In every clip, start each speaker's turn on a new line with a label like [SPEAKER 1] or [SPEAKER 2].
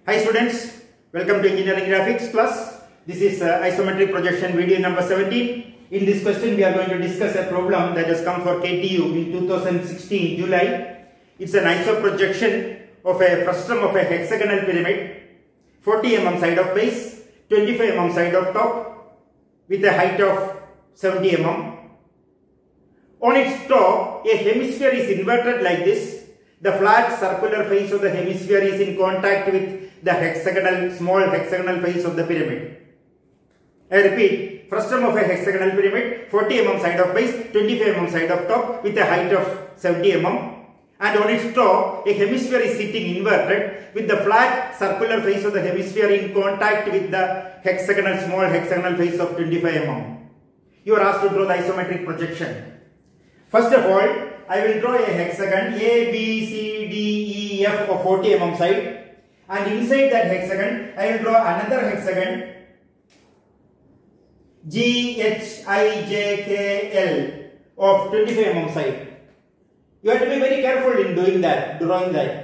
[SPEAKER 1] Hi students, welcome to Engineering Graphics class. This is isometric projection video number 17. In this question we are going to discuss a problem that has come for KTU in 2016 July. It's an isoprojection of a frustum of a hexagonal pyramid, 40 mm side of base, 25 mm side of top with a height of 70 mm. On its top, a hemisphere is inverted like this. The flat circular face of the hemisphere is in contact with the small hexagonal face of the pyramid. I repeat, frustum of a hexagonal pyramid, 40 mm side of base, 25 mm side of top with a height of 70 mm. And on its top, a hemisphere is sitting inverted with the flat circular face of the hemisphere in contact with the small hexagonal face of 25 mm. You are asked to draw the isometric projection. First of all, I will draw a hexagon A, B, C, D, E, F of 40 mm side, and inside that hexagon I will draw another hexagon G, H, I, J, K, L of 25 mm side. You have to be very careful in drawing that.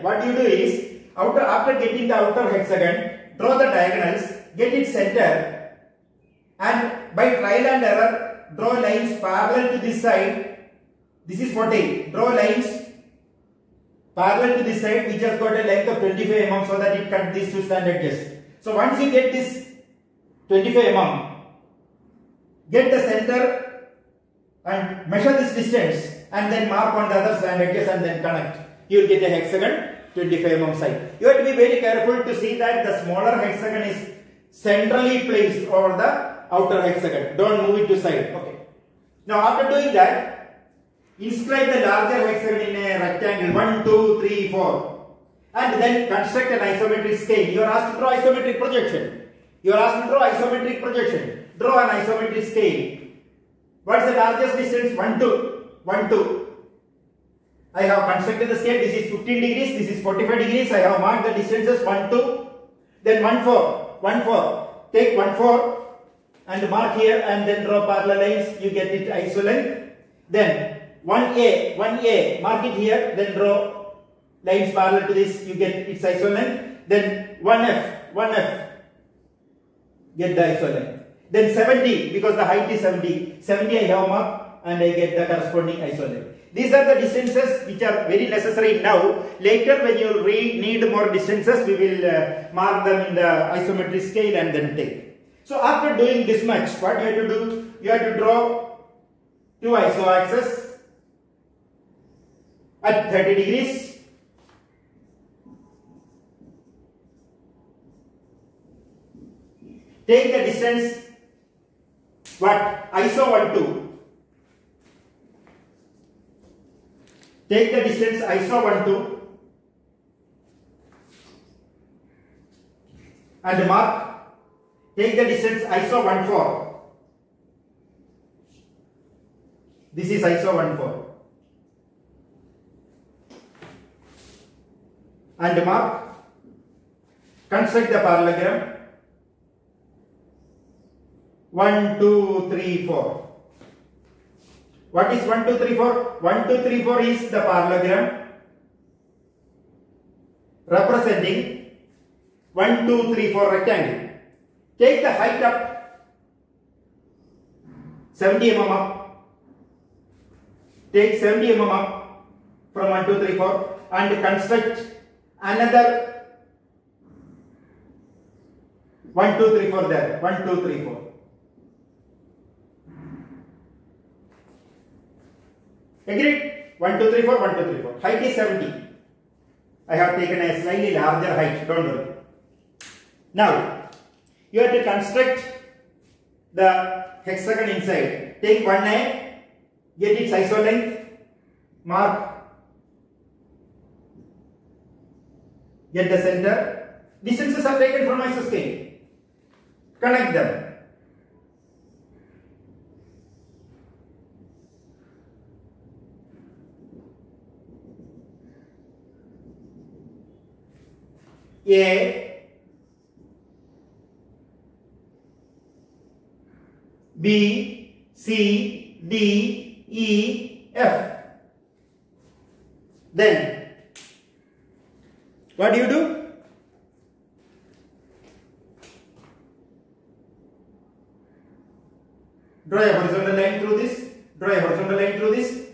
[SPEAKER 1] What you do is, after getting the outer hexagon, draw the diagonals, get its center, and by trial and error, draw lines parallel to this side. This is 40. Draw lines parallel to this side which has got a length of 25 mm so that it cut these two standard edges. So once you get this 25 mm, get the center and measure this distance and then mark on the other standard edges and then connect. You will get a hexagon 25 mm side. You have to be very careful to see that the smaller hexagon is centrally placed over the outer hexagon. Don't move it to side. Okay. Now after doing that, inscribe the larger hexagon in a rectangle 1, 2, 3, 4 and then construct an isometric scale. You are asked to draw isometric projection. Draw an isometric scale. What is the largest distance? 1, 2. I have constructed the scale. This is 15 degrees. This is 45 degrees. I have marked the distances 1, 2. Then 1, 4. Take 1, 4 and mark here and then draw parallel lines. You get it iso length. Then 1A, mark it here, then draw lines parallel to this, you get its iso length. Then 1F, get the iso length. Then 70, because the height is 70 I have marked and I get the corresponding iso length. These are the distances which are very necessary now. Later when you need more distances, we will mark them in the isometric scale and then take. So after doing this much, what you have to do? You have to draw two isoaxes at 30 degrees. Take the distance, ISO 1, 2. Take the distance ISO 1, 2 and mark. Take the distance ISO 1, 4. This is ISO 1, 4. And mark. Construct the parallelogram 1, 2, 3, 4. What is 1, 2, 3, 4? 1, 2, 3, 4 is the parallelogram representing 1, 2, 3, 4 rectangle. Take the height up 70 mm up. Take 70 mm up from 1, 2, 3, 4 and construct another 1, 2, 3, 4 there. 1, 2, 3, 4. Agreed? 1, 2, 3, 4, 1, 2, 3, 4. Height is 70. I have taken a slightly larger height. Don't worry. Now, you have to construct the hexagon inside. Take 1A, get its iso length, mark. Get the center. Distances are taken from iso scale. Connect them. A, B, C, D, E, F. Then what do? Draw a horizontal line through this. Draw a horizontal line through this.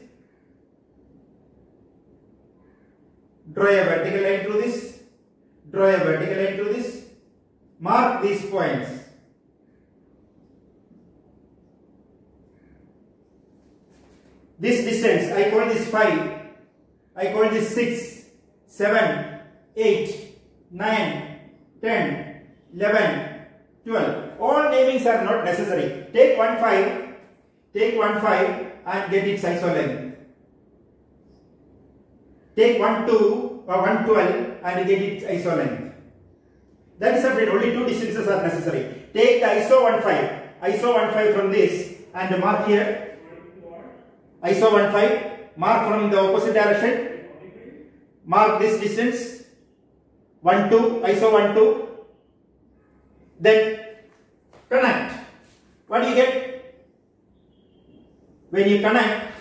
[SPEAKER 1] Draw a vertical line through this. Draw a vertical line through this. Mark these points. This distance, I call this 5. I call this 6, 7, 8, 9, 10, 11, 12. All namings are not necessary. Take 1, 5. Take 1, 5 and get its isolength. Take 1, 2 or 1, 12 and get its isolength. That is sufficient. Only 2 distances are necessary. Take the ISO 1, 5. ISO 1, 5 from this and mark here. ISO 1, 5. Mark from the opposite direction. Mark this distance. 1, 2. ISO 1, 2. Then connect. What do you get? When you connect,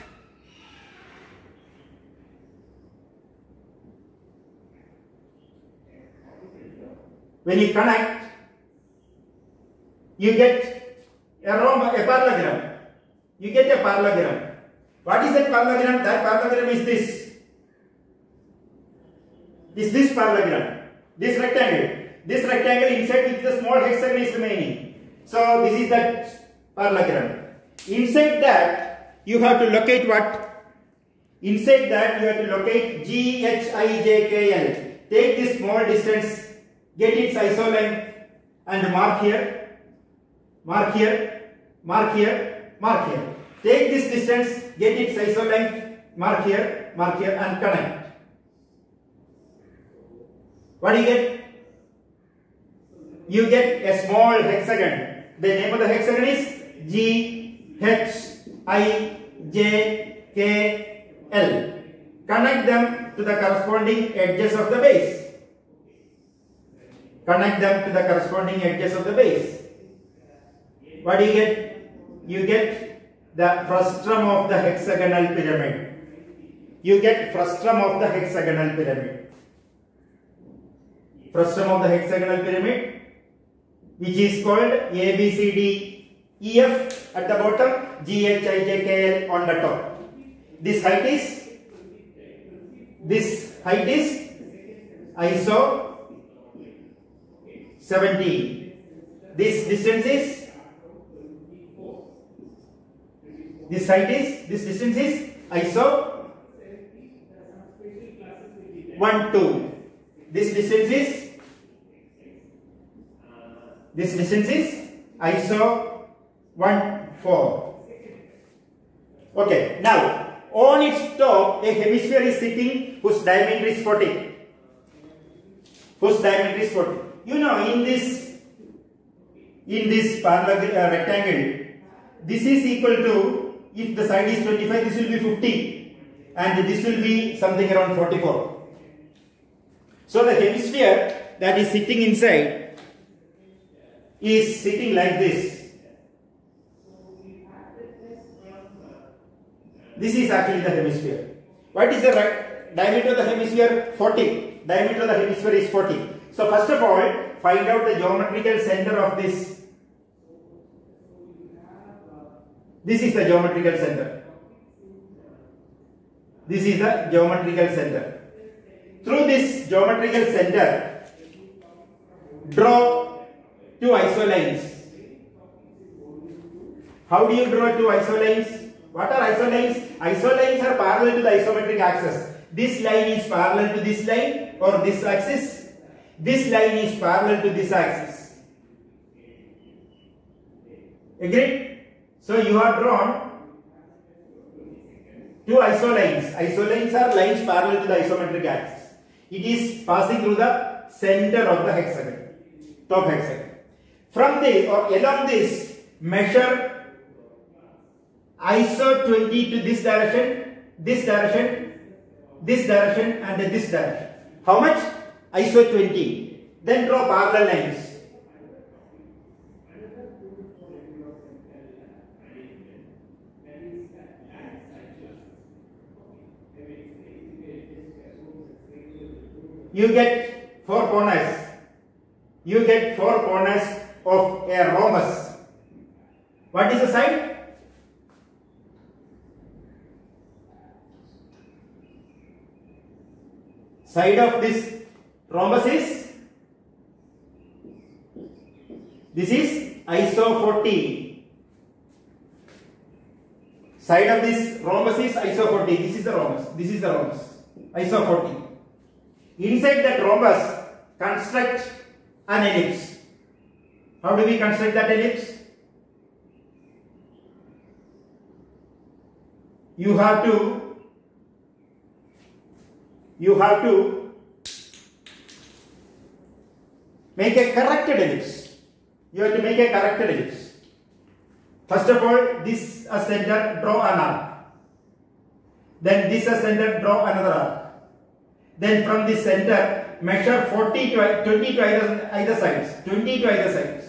[SPEAKER 1] you get a parallelogram. You get a parallelogram. What is that parallelogram? That parallelogram is this. This parallelogram. This rectangle. This rectangle inside which the small hexagon is remaining. So this is that parallelogram. Inside that you have to locate what? Inside that you have to locate G, H, I, J, K, L. Take this small distance, get its isolength and mark here, mark here, mark here, mark here. Take this distance, get its isolength, mark here and connect. What do you get? You get a small hexagon. The name of the hexagon is G, H, I, J, K, L. Connect them to the corresponding edges of the base. Connect them to the corresponding edges of the base. What do you get? You get the frustum of the hexagonal pyramid. You get frustum of the hexagonal pyramid. Frustum of the hexagonal pyramid, which is called A, B, C, D, E, F at the bottom, G, H, I, J, K, L on the top. This height is ISO 70. This distance is, this distance is ISO 1, 2. This distance is ISO 1, 4. Okay, now on its top a hemisphere is sitting whose diameter is 40. You know, in this rectangle, this is equal to, if the side is 25, this will be 50 and this will be something around 44. So the hemisphere that is sitting inside is sitting like this. This is actually the hemisphere. What is the diameter of the hemisphere? 40. Diameter of the hemisphere is 40. So first of all, find out the geometrical center of this. This is the geometrical center. This is the geometrical center. Through this geometrical center, draw two isolines. How do you draw two isolines? What are isolines? Isolines are parallel to the isometric axis. This line is parallel to this line or this axis. This line is parallel to this axis. Agreed? So you have drawn two isolines. Isolines are lines parallel to the isometric axis. It is passing through the center of the hexagon, top hexagon. From this or along this, measure ISO 20 to this direction, this direction, this direction and this direction. How much? ISO 20. Then draw parallel lines. You get four corners. You get four corners of a rhombus. What is the side? Side of this rhombus is, this is iso 40. Side of this rhombus is iso 40. This is the rhombus. This is the rhombus. Iso 40. Inside that rhombus, construct an ellipse. How do we construct that ellipse? You have to make a corrected ellipse. You have to make a corrected ellipse. First of all, this a center, draw an arc. Then this a center, draw another arc. Then from this center, measure 20 to either sides. 20 to either sides.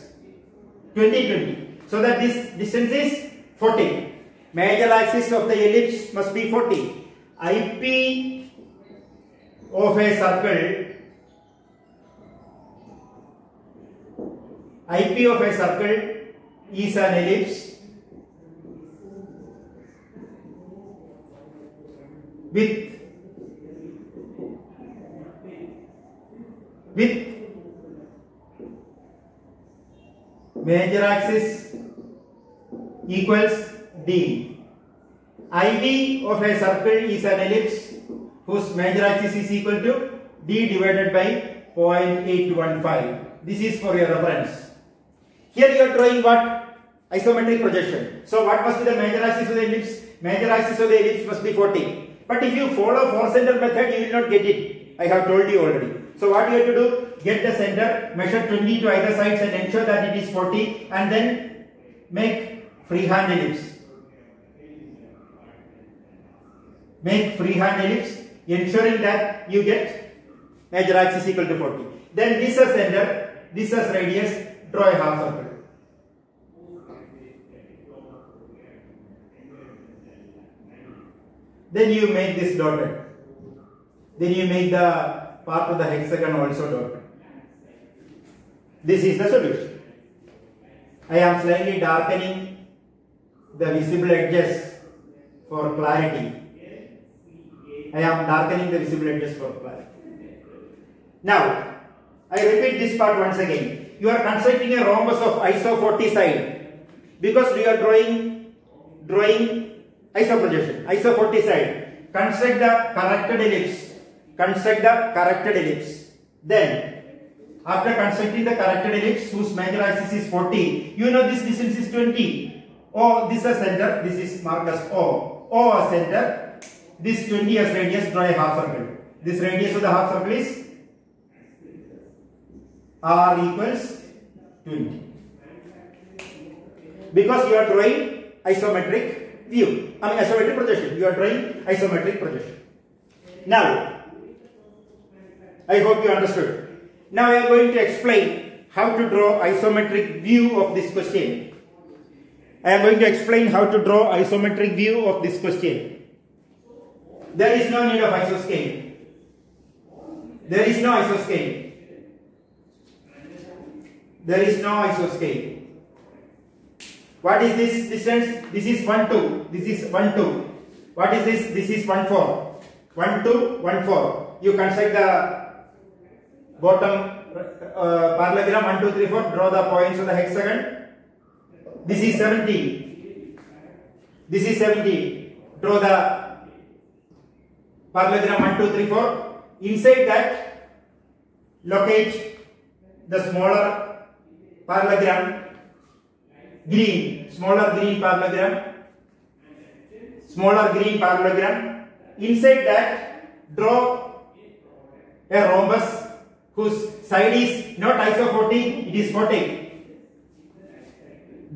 [SPEAKER 1] 20. So that this distance is 40. Major axis of the ellipse must be 40. IP of a circle is an ellipse with major axis equals D. IV of a circle is an ellipse whose major axis is equal to D divided by 0.815. This is for your reference. Here you are drawing what? Isometric projection. So what must be the major axis of the ellipse? Major axis of the ellipse must be 40. But if you follow 4 center method, you will not get it. I have told you already. So what you have to do? Get the center, measure 20 to either sides and ensure that it is 40, and then make freehand ellipse. Make freehand ellipse, ensuring that you get major axis equal to 40. Then this is center, this is radius, draw a half circle. Then you make this dotted. Then you make the part of the hexagon also dotted. This is the solution. I am slightly darkening the visible edges for clarity. Now, I repeat this part once again. You are constructing a rhombus of iso 40 side because you are drawing iso projection, iso 40 side. Construct the corrected ellipse. Then, after constructing the corrected ellipse whose major axis is 40, you know this distance is 20. O, this is center, this is marked as O. O as center, this 20 as radius, draw a half circle. This radius of the half circle is R equals 20. Because you are drawing isometric view, isometric projection. You are drawing isometric projection. Now, I hope you understood. Now I am going to explain how to draw isometric view of this question. There is no need of isoscale. There is no isoscale. What is this distance? This is 1, 2. This is 1, 2. What is this? This is 1, 4. 1, 2, 1, 4. You construct the bottom parallelogram 1, 2, 3, 4. Draw the points of the hexagon. This is 70. This is 70. Draw the parallelogram 1, 2, 3, 4. Inside that, locate the smaller parallelogram, smaller green parallelogram. Inside that, draw a rhombus whose side is not iso 40, it is 40.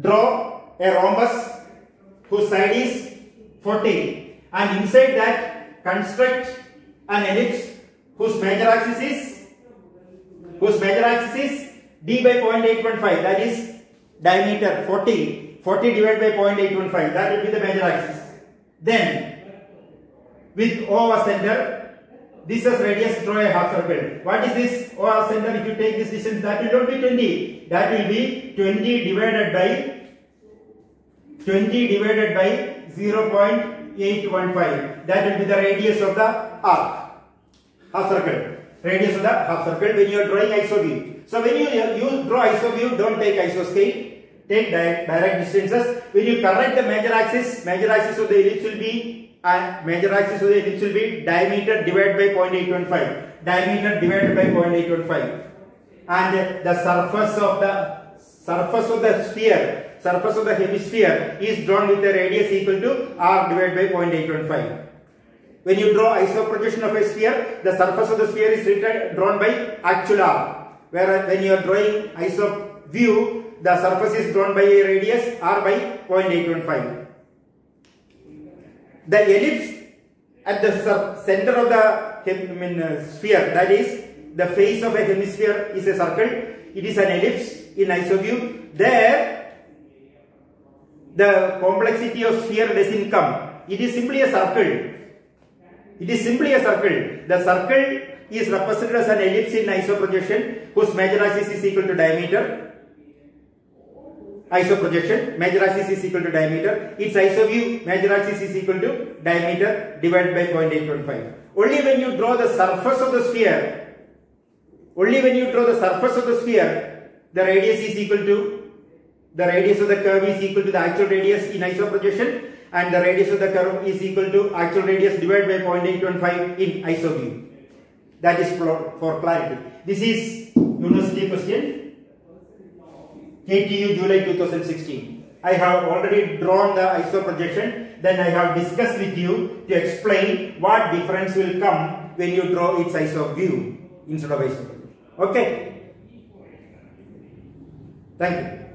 [SPEAKER 1] Draw a rhombus whose side is 40, and inside that construct an ellipse whose major axis is d by 0.815, that is diameter 40 divided by 0.815, that will be the major axis. Then with O as center, this as radius, draw a half circle. What is this O as center? If you take this distance, that will not be 20, that will be 20 divided by 0.815, that will be the radius of the arc. half circle. Radius of the half circle when you are drawing iso view. So when you draw iso view, don't take iso scale. Take direct distances. When you correct the major axis of the ellipse will be diameter divided by 0.815. Diameter divided by 0.815. And the surface of the sphere, surface of the hemisphere is drawn with a radius equal to r divided by 0.815. When you draw isoprojection of a sphere, the surface of the sphere is drawn by actual r. Whereas when you are drawing iso view, the surface is drawn by a radius r by 0.815. The ellipse at the center of the sphere, that is the face of a hemisphere, is a circle. It is an ellipse in iso view. There the complexity of sphere doesn't come. It is simply a circle. It is simply a circle. The circle is represented as an ellipse in isoprojection whose major axis is equal to diameter. Isoprojection, major axis is equal to diameter. Its iso view, major axis is equal to diameter divided by 0.815. Only when you draw the surface of the sphere, the radius is equal to, the radius of the curve is equal to the actual radius in isoprojection, and the radius of the curve is equal to actual radius divided by 0.815 in iso view. That is for clarity. This is university question. KTU July 2016. I have already drawn the iso projection. Then I have discussed with you to explain what difference will come when you draw its iso view instead of iso projection. Okay. Thank you.